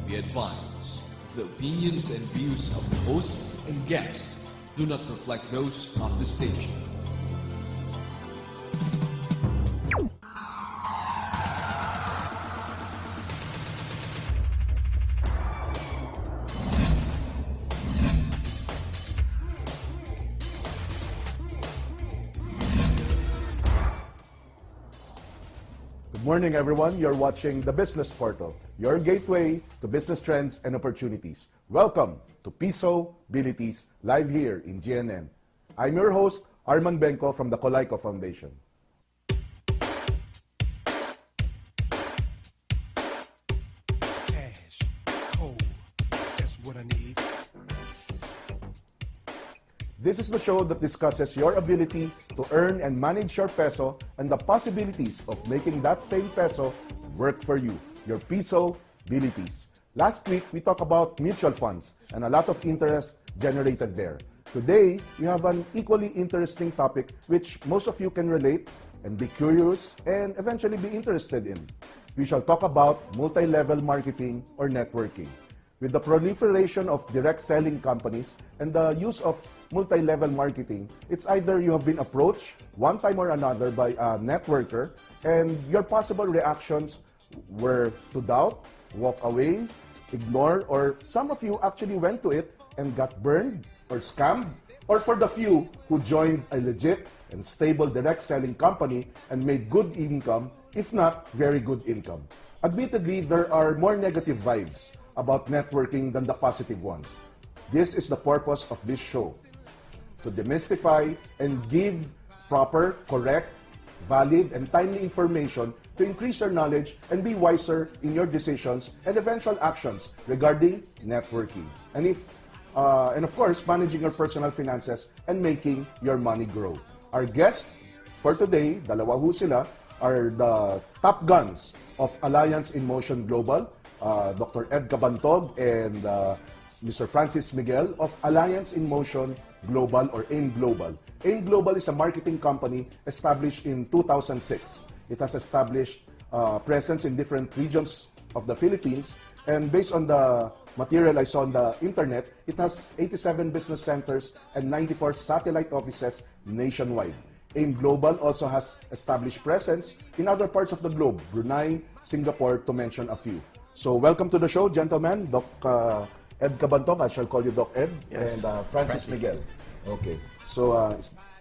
Be advised, the opinions and views of the hosts and guests do not reflect those of the station. Good morning, everyone. You're watching The Business Portal, your gateway to business trends and opportunities. Welcome to Pisobilities, live here in GNN. I'm your host, Arman Benko from the Colaiko Foundation. Cash, cold, that's what I need. This is the show that discusses your ability to earn and manage your peso and the possibilities of making that same peso work for you, your Pisobilities. Last week, we talked about mutual funds and a lot of interest generated there. Today, we have an equally interesting topic which most of you can relate and be curious and eventually be interested in. We shall talk about multi-level marketing or networking. With the proliferation of direct selling companies and the use of multi-level marketing, it's either you have been approached one time or another by a networker and your possible reactions were to doubt, walk away, ignore, or some of you actually went to it and got burned or scammed, or for the few who joined a legit and stable direct selling company and made good income, if not very good income. Admittedly, there are more negative vibes about networking than the positive ones. This is the purpose of this show, to demystify and give proper, correct, valid, and timely information to increase your knowledge and be wiser in your decisions and eventual actions regarding networking. And of course, managing your personal finances and making your money grow. Our guest for today, dalawa ho sila, are the top guns of Alliance in Motion Global, Dr. Ed Cabantog and Mr. Francis Miguel of Alliance in Motion Global or AIM Global. AIM Global is a marketing company established in 2006. It has established presence in different regions of the Philippines, and based on the material I saw on the internet, it has 87 business centers and 94 satellite offices nationwide. AIM Global also has established presence in other parts of the globe, Brunei, Singapore, to mention a few. So welcome to the show, gentlemen. Doc Ed Cabantog, I shall call you Doc Ed, Yes. and Francis Miguel. Okay. So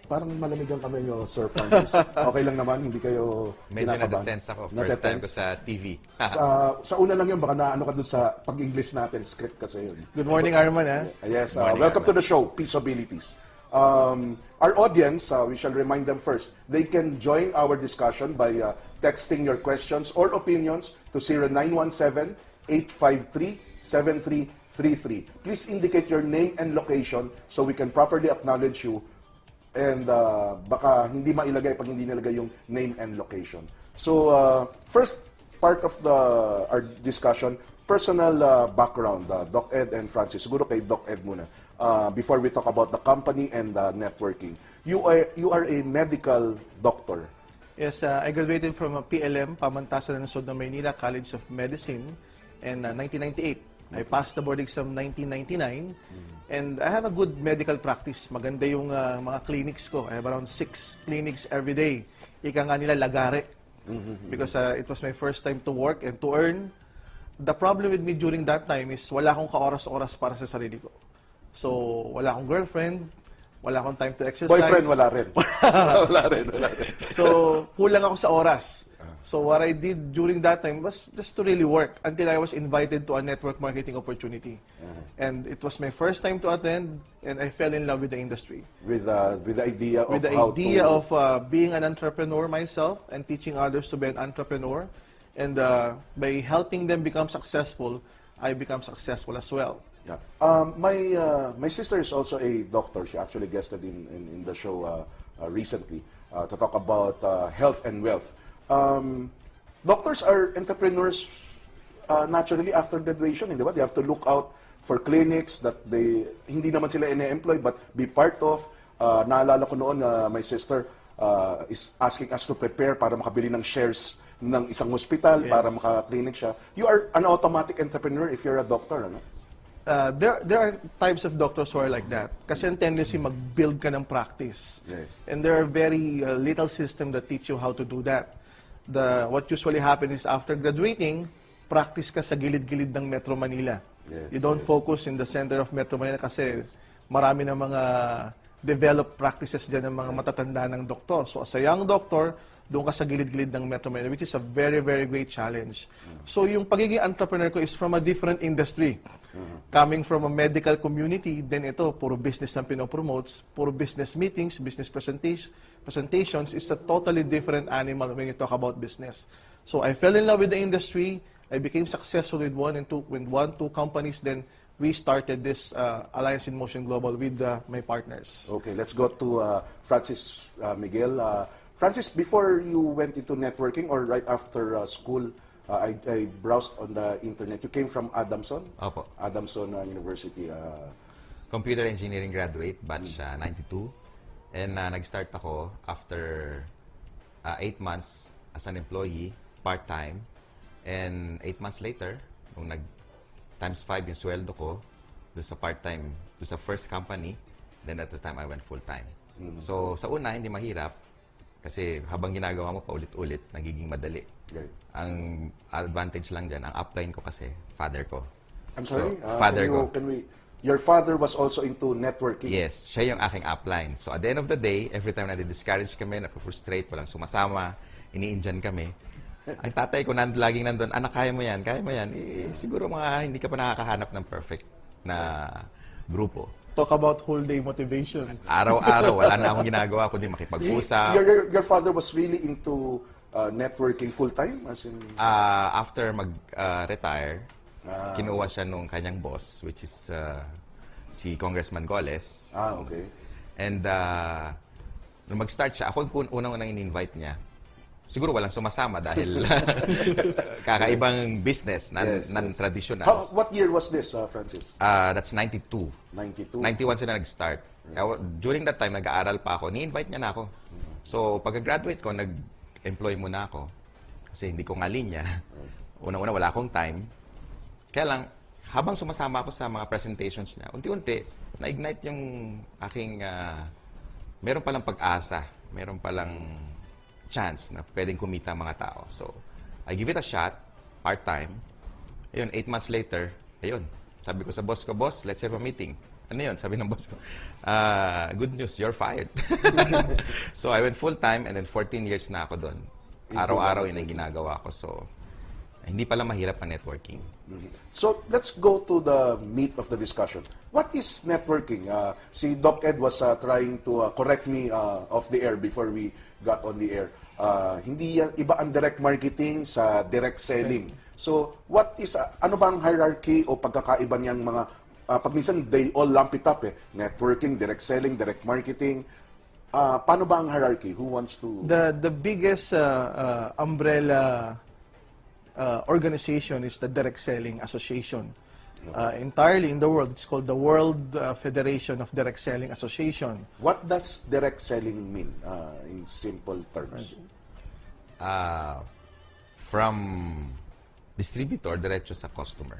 parang malamig ang kamay nyo, Sir Francis. Okay lang naman, hindi kayo Medyo kinakabahan? na-tense ako. First time ko Nate-tense? sa TV. Sa una lang yun, baka naano ka dun sa pag-English natin, script kasi yun. Good morning, Arman. Yes, Morning, welcome Arman. to the show, Pisobilities. Our audience, we shall remind them first, they can join our discussion by texting your questions or opinions to 0917-853-7333. Please indicate your name and location so we can properly acknowledge you, and baka hindi mailagay pag hindi nilagay yung name and location. So, first part of our discussion, personal background, Doc Ed and Francis. Siguro kay Doc Ed muna. Before we talk about the company and networking. You are a medical doctor. Yes, I graduated from PLM, Pamantasan ng Sud ng Maynila College of Medicine in 1998. I passed the board exam 1999, and I have a good medical practice. Maganda yung mga clinics ko. I have around 6 clinics every day. Ika nga nila lagare. Because it was my first time to work and to earn. The problem with me during that time is wala akong ka-oras-oras para sa sarili ko. So, wala akong girlfriend, wala akong time to exercise. Boyfriend, wala rin. wala rin. So, kulang ako sa oras. So, what I did during that time was just to really work until I was invited to a network marketing opportunity. And it was my first time to attend, and I fell in love with the industry. With the idea of With the how idea to... of being an entrepreneur myself and teaching others to be an entrepreneur. And by helping them become successful, I become successful as well. Yeah. My sister is also a doctor. She actually guested in the show recently to talk about health and wealth. Doctors are entrepreneurs naturally after graduation, hindi ba? They have to look out for clinics that hindi naman sila ine-employ but be part of. Naalala ko noon, my sister is asking us to prepare para makabili ng shares ng isang hospital para maka-clinic siya. You are an automatic entrepreneur if you're a doctor, ano? There are types of doctors who are like that. Kasi ang tendency mag-build ka ng practice. Yes. And there are very little systems that teach you how to do that. What usually happens is after graduating, practice ka sa gilid-gilid ng Metro Manila. Yes, You don't focus in the center of Metro Manila kasi marami ng mga developed practices dyan ng mga matatanda ng doktor. So as a young doctor, doon ka sa gilid-gilid ng Metro Manila, which is a very, very great challenge. So yung pagiging entrepreneur ko is from a different industry. Coming from a medical community, then ito, puro business ang pinopromotes, puro business meetings, business presentations, is a totally different animal when you talk about business. So I fell in love with the industry, I became successful with two companies, then we started this Alliance in Motion Global with my partners. Okay, let's go to Francis Miguel. Francis, before you went into networking or right after school, I browsed on the internet. You came from Adamson? Opo. Adamson University. Computer engineering graduate, batch 92. And nag-start ako after 8 months as an employee, part-time. And 8 months later, nung times 5 yung sweldo ko, doon sa part-time, doon sa first company, then at the time I went full-time. So sa una, hindi mahirap. Kasi habang ginagawa mo paulit-ulit, nagiging madali. Right. Ang advantage lang dyan, ang upline ko kasi, father ko. I'm sorry? So, father ko. Your father was also into networking? Yes, siya yung aking upline. So at the end of the day, every time na discourage kami, na-frustrate, walang sumasama, iniinjan kami. Ang tatay ko laging nandun, anak, kaya mo yan. Siguro hindi ka pa nakakahanap ng perfect na grupo. Talk about whole day motivation. Araw-araw, wala na akong ginagawa kundi makipag-usap. Your father was really into networking full-time? As in... After mag-retire, kinuha siya nung kanyang boss, which is si Congressman Goles. Okay. And nung mag-start siya, ako yung unang-unang in-invite niya. Siguro walang sumasama dahil kakaibang business, non-traditional. What year was this, Francis? That's 92. 92? 91 sila nag-start. During that time, nag-aaral pa ako. Ni-invite niya na ako. So, pagka-graduate ko, nag-employ muna ako. Kasi hindi ko nga linya. Una-una, wala akong time. Kaya lang, habang sumasama ako sa mga presentations niya, unti-unti, na-ignite yung aking, meron palang pag-asa. Meron palang chance na pwedeng kumita mga tao. So, I give it a shot, part-time. Ayun, 8 months later, ayun, sabi ko sa boss ko, boss, let's have a meeting. Ano yun? Sabi ng boss ko, good news, you're fired. So, I went full-time and then 14 years na ako doon. Araw-araw yun ang ginagawa ko. So, hindi pala mahirap ang networking. So, let's go to the meat of the discussion. What is networking? Si Doc Ed was trying to correct me off the air before we got on the air. Hindi yan, iba ang direct marketing sa direct selling. So, what is, ano ba ang hierarchy o pagkakaiba niyang mga, pag minsan they all lump it up networking, direct selling, direct marketing. Paano ba ang hierarchy? Who wants to... The biggest umbrella organization is the Direct Selling Association. Entirely in the world, it's called the World Federation of Direct Selling Association. What does direct selling mean in simple terms? From distributor, diretso sa customer.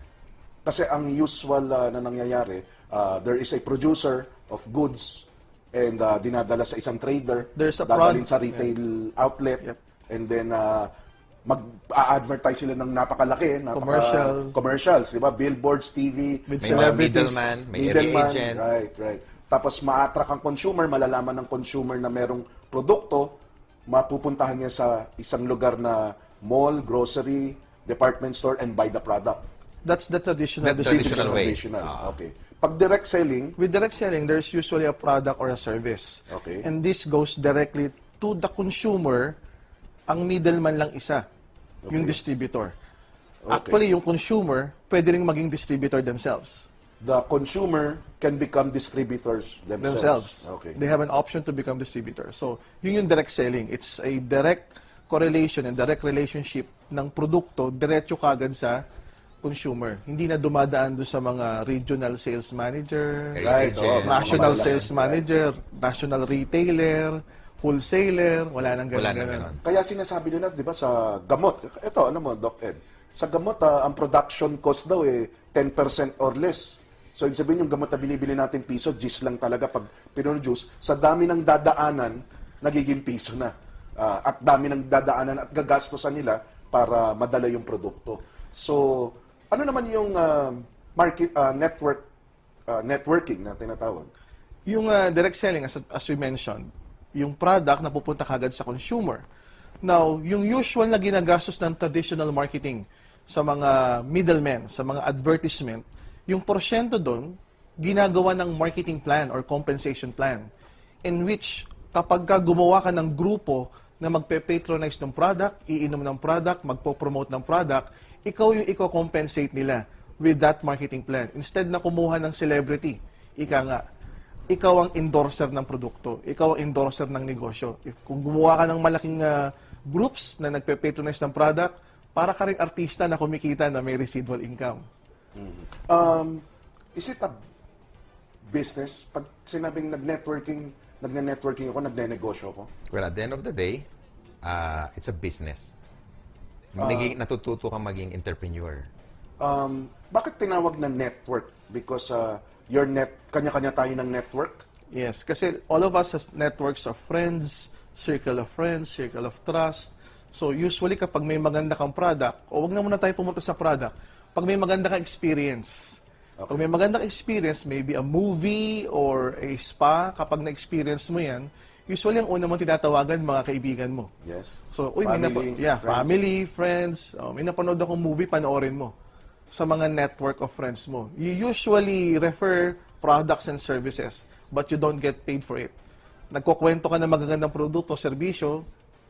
Kasi ang usual na nangyayari, there is a producer of goods and dinadala sa isang trader, There's a dadalhin sa retail outlet, and then mag-advertise sila ng napakalaki, commercials, di ba? Billboards, TV, With May mga middleman, may area agent. Right. Tapos ma-attract ang consumer, malalaman ng consumer na merong produkto, mapupuntahan niya sa isang lugar na mall, grocery, department store, and buy the product. That's the traditional That This is the traditional way. traditional. Okay. Pag direct selling, With direct selling, there's usually a product or a service. Okay. And this goes directly to the consumer. Ang middleman lang isa, yung distributor. Okay. Actually, yung consumer, pwede rin maging distributor themselves. the consumer can become distributors themselves. Okay. They have an option to become distributors. So, yun yung direct selling. It's a direct correlation and direct relationship ng produkto diretso kagad sa consumer. Hindi na dumadaan doon sa mga regional sales manager, Right, Agent. national mga sales malalaman. manager, national retailer, wholesaler, wala nang Wala ganun. nang ganon. Kaya sinasabi nila, di ba, sa gamot, ito, ano mo, Doc Ed, sa gamot, ang production cost daw 10% or less. So, ibig sabihin yung gamot na binibili natin piso, G's lang talaga pag pinoproduce. Sa dami ng dadaanan, nagiging piso na. At dami ng dadaanan at gagastosan nila para madala yung produkto. So, ano naman yung networking na tinatawag? Yung direct selling, as we mentioned, yung product na pupunta kagad sa consumer. Now, yung usual na ginagastos ng traditional marketing sa mga middlemen, sa mga advertisement, yung porsyento doon, ginagawa ng marketing plan or compensation plan in which kapag gumawa ka ng grupo na magpe-patronize ng product, iinom ng product, magpo-promote ng product, ikaw yung i-compensate nila with that marketing plan. Instead na kumuha ng celebrity, ikaw ang endorser ng produkto, ikaw ang endorser ng negosyo. Kung gumawa ka ng malaking groups na nagpe-patronize ng product, para ka ring artista na kumikita na may residual income. Is it a business? Pag sinabing nagne-networking ako, nagne-negosyo ako? Well, at the end of the day, it's a business. Natututo kang maging entrepreneur. Bakit tinawag na network? Because kanya-kanya tayo ng network? Yes, kasi all of us has networks of friends, circle of trust. So usually kapag may maganda kang product, o wag na muna tayo pumunta sa product, pag may maganda kang experience, pag may magandang experience, maybe a movie or a spa, kapag na-experience mo yan, usually ang una mong tinatawagan mga kaibigan mo. Yes. So, Friends. family, friends, may napanood akong movie, panoorin mo sa mga network of friends mo. You usually refer products and services, but you don't get paid for it. Nagkukwento ka ng magagandang produkto, serbisyo,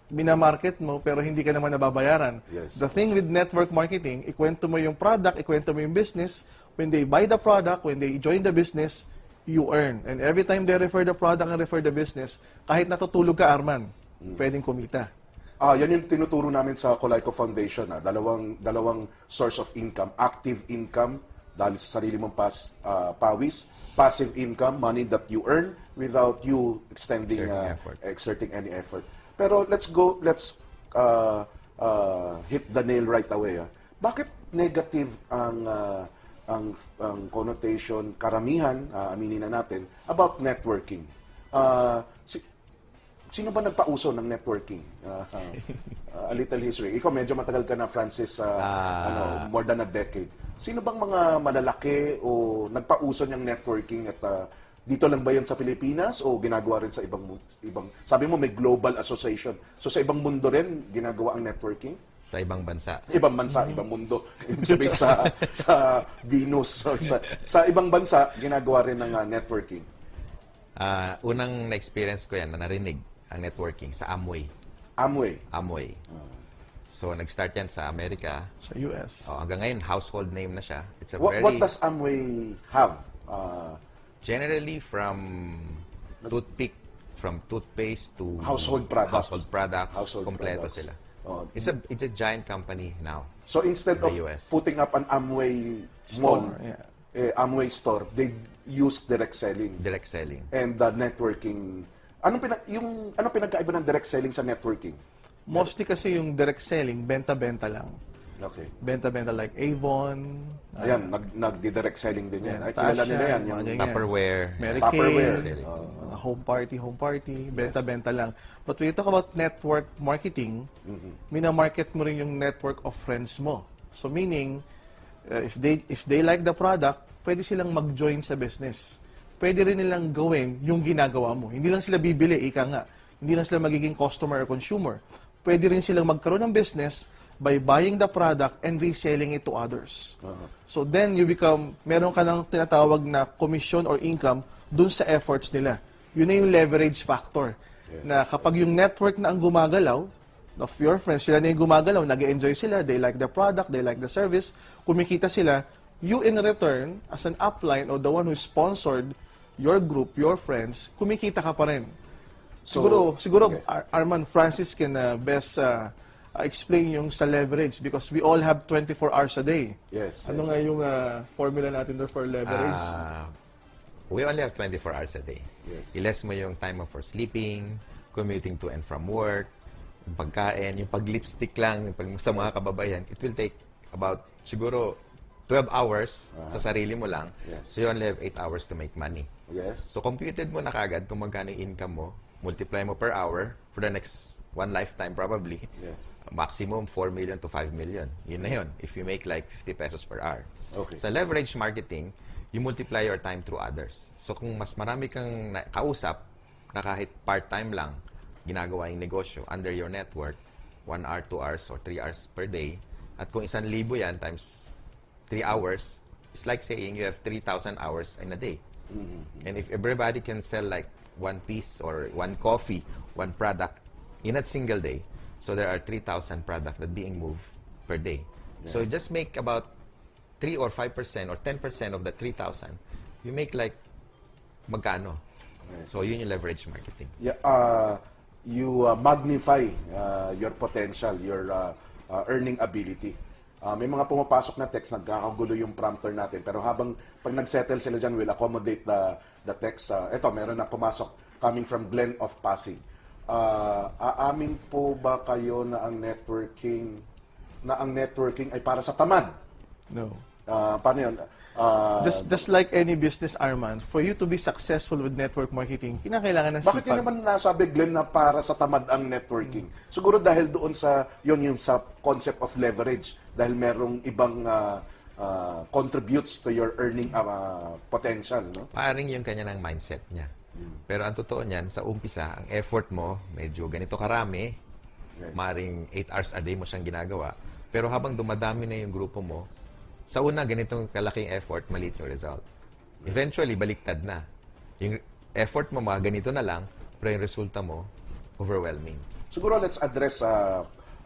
minamarket mo, pero hindi ka naman nababayaran. Yes. The thing with network marketing, ikwento mo yung product, ikwento mo yung business. When they buy the product, when they join the business, you earn. And every time they refer the product and refer the business, kahit natutulog ka, Arman, pwedeng kumita. Yan yung tinuturo namin sa Colayco Foundation. Dalawang source of income. Active income, dahil sa sarili mong pawis. Passive income, money that you earn without you exerting any effort. Pero let's hit the nail right away. Bakit negative ang connotation, karamihan, aminin na natin, about networking? Sino ba nagpauso ng networking? A little history. Ikaw medyo matagal ka na, Francis, more than a decade. Sino bang mga malalaki o nagpauso ng networking at dito lang ba yun sa Pilipinas o ginagawa rin sa ibang sabi mo may global association. So sa ibang mundo rin ginagawa ang networking? Sa ibang bansa. Ibang bansa, ibang mundo. Ibig sabihin sa Venus. So, sa ibang bansa, ginagawa rin ng networking. Unang na-experience ko yan, na narinig ang networking sa Amway. Amway. So, nag-start yan sa Amerika. Sa US. Hanggang ngayon, household name na siya. It's a What does Amway have? Generally, from toothpick, from toothpaste to Household products. Kompleto products. sila. Oh. It's a giant company now. So instead of The US. putting up an Amway mall, Amway store, they use direct selling. Direct selling. And networking. Anong pinagkaiba ng direct selling sa networking? Mostly kasi yung direct selling, benta-benta lang. Okay. Benta-benta like Avon, Ayan, nagdi-direct selling din yan. Ay, Tasha, kilala nila yan. mga Yung ganyan. Tupperware. Mary Tupperware. Kay, Selling. home party, benta-benta lang. But when you talk about network marketing, minamarket mo rin yung network of friends mo. So meaning, if they like the product, pwede silang mag-join sa business. Pwede rin nilang gawin yung ginagawa mo. Hindi lang sila bibili, ika nga. Hindi lang sila magiging customer or consumer. Pwede rin silang magkaroon ng business by buying the product and reselling it to others. So then you meron ka ng tinatawag na commission or income dun sa efforts nila. Yun na yung leverage factor. Na kapag yung network na ang gumagalaw, of your friends, sila na yung gumagalaw, nag-enjoy sila, they like the product, they like the service, kumikita sila, you in return, as an upline or the one who sponsored your group, your friends, kumikita ka pa rin. Siguro, okay. Arman, Francis can best explain yung sa leverage because we all have 24 hours a day. Yes. Ano nga yung formula natin for leverage? We only have 24 hours a day. Yes. I-less mo yung time mo for sleeping, commuting to and from work, yung pagkain, yung pag-lipstick lang, yung sa mga kababayan, it will take about siguro 12 hours sa sarili mo lang. Yes. So you only have 8 hours to make money. Yes. So computed mo na kagad kung magkano yung income mo, multiply mo per hour for the next one lifetime probably. Yes. Maximum 4 million to 5 million. Yun na yun. If you make like 50 pesos per hour. Okay. Sa leverage marketing, you multiply your time through others. So kung mas marami kang kausap na kahit part-time lang ginagawa yung negosyo under your network, 1 hour, 2 hours, or 3 hours per day, at kung 1,000 yan times 3 hours, it's like saying you have 3,000 hours in a day. And if everybody can sell like one piece or one coffee, one product in a single day, so there are 3,000 products that being moved per day. So just make about 3 or 5% or 10% of the 3,000, you make like magkano. So yun yung leverage marketing. Yeah, you magnify your potential, your earning ability. May mga pumapasok na text, nagkakagulo yung prompter natin. Pero habang pag nag-settle sila dyan, we'll accommodate the text. Ito, meron na pumasok coming from Glenn of Pasig. Aamin po ba kayo na ang networking ay para sa tamad? No. Paano yun? Just like any business, Arman, for you to be successful with network marketing, kinakailangan ng Bakit yun naman nasabi, Glenn, na para sa tamad ang networking? Siguro dahil doon sa, yung sa concept of leverage. Dahil merong ibang contributes to your earning potential, no? Paring yung kanya ng mindset niya. Pero ang totoo niyan, sa umpisa, ang effort mo, medyo ganito karami, maring 8 hours a day mo siyang ginagawa. Pero habang dumadami na yung grupo mo, sa una, ganitong kalaking effort, maliit yung result. Eventually, baliktad na. Yung effort mo, mga ganito na lang, pero yung resulta mo, overwhelming. Siguro let's address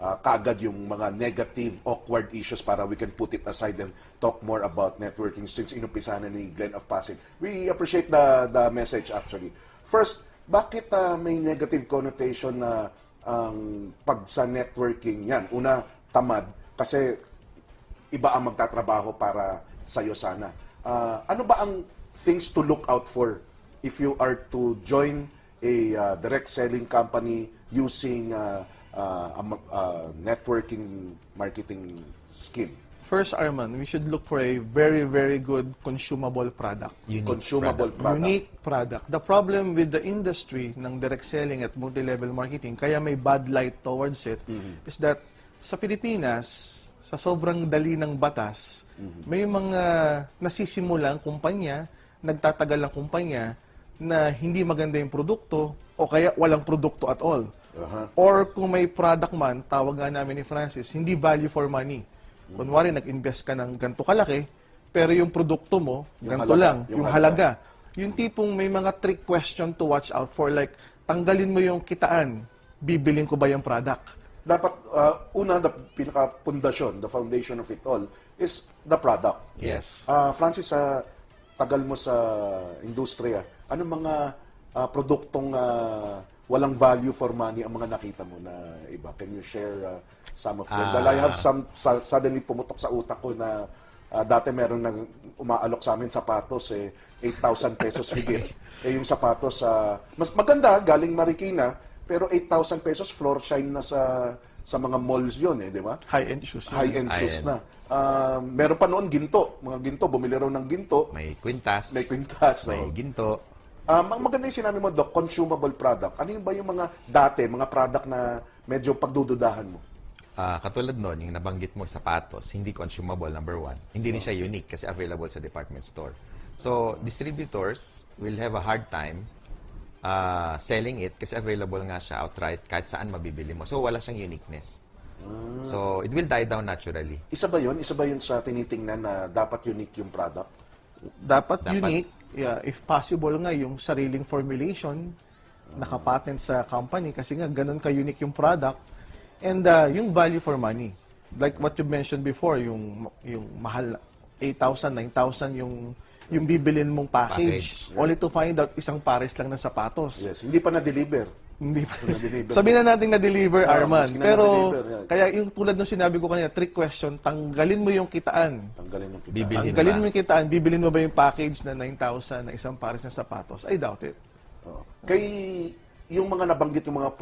kaagad yung mga negative, awkward issues para we can put it aside and talk more about networking since inumpisa na ni Glenn of Pasig. We appreciate the message actually. First, bakit may negative connotation na pag sa networking yan? Una, tamad kasi iba ang magtatrabaho para sa'yo sana. Ano ba ang things to look out for if you are to join a direct selling company using networking marketing scheme? First, Arman, we should look for a very, very good consumable product. Consumable product. Unique product. The problem with the industry ng direct selling at multi-level marketing, kaya may bad light towards it, is that sa Pilipinas, sa sobrang dali ng batas, may mga nasisimulang kumpanya, nagtatagal ng kumpanya, na hindi maganda yung produkto o kaya walang produkto at all. Or kung may product man, tawag nga namin ni Francis, hindi value for money. Kunwari, nag-invest ka ng ganito kalaki, pero yung produkto mo, ganito lang, yung halaga. Yung tipong may mga trick question to watch out for, like, tanggalin mo yung kitaan, bibilin ko ba yung product? Dapat, una, the pinaka-pundasyon, the foundation of it all, is the product. Yes. Francis, tagal mo sa industriya, ano mga produktong walang value for money ang mga nakita mo na iba? Can you share some of them? Dahil I have some suddenly pumutok sa utak ko na dati meron nang umaalok sa amin sapatos 8,000 pesos higit. Yung sapatos mas maganda galing Marikina pero 8,000 pesos floor shine na sa mga malls yun di ba? High-end shoes. High-end shoes na. Meron pa noon ginto. Mga ginto, bumili raw ng ginto. May kwintas. May kwintas. May ginto. Maganda yung sinabi mo, Doc, consumable product. Ano yung ba yung mga dati, mga product na medyo pagdududahan mo? Katulad nun, yung nabanggit mo sapatos, hindi consumable, number one. Hindi rin siya unique kasi available sa department store. So, distributors will have a hard time selling it kasi available nga siya outright kahit saan mabibili mo. So, wala siyang uniqueness. So, it will die down naturally. Isa ba yun? Isa ba yun sa tinitingnan na dapat unique yung product? Dapat unique. Yeah, if possible nga, yung sariling formulation, nakapatent sa company kasi nga ganun ka-unique yung product. And yung value for money. Like what you mentioned before, yung mahal, 8,000, 9,000 yung bibilin mong package. Only to find out isang pares lang ng sapatos. Yes, hindi pa na-deliver. Hindi pa. Na-deliver. Sabihin na natin na-deliver, Arman. maski na Pero, na-deliver, yeah. kaya yung tulad ng sinabi ko kanina, trick question, tanggalin mo yung kitaan. Tanggalin yung kita. Bibilhin Tanggalin ba? mo yung kitaan, bibilin mo ba yung package na 9,000 na isang pares ng sapatos? I doubt it. Kay yung mga nabanggit yung mga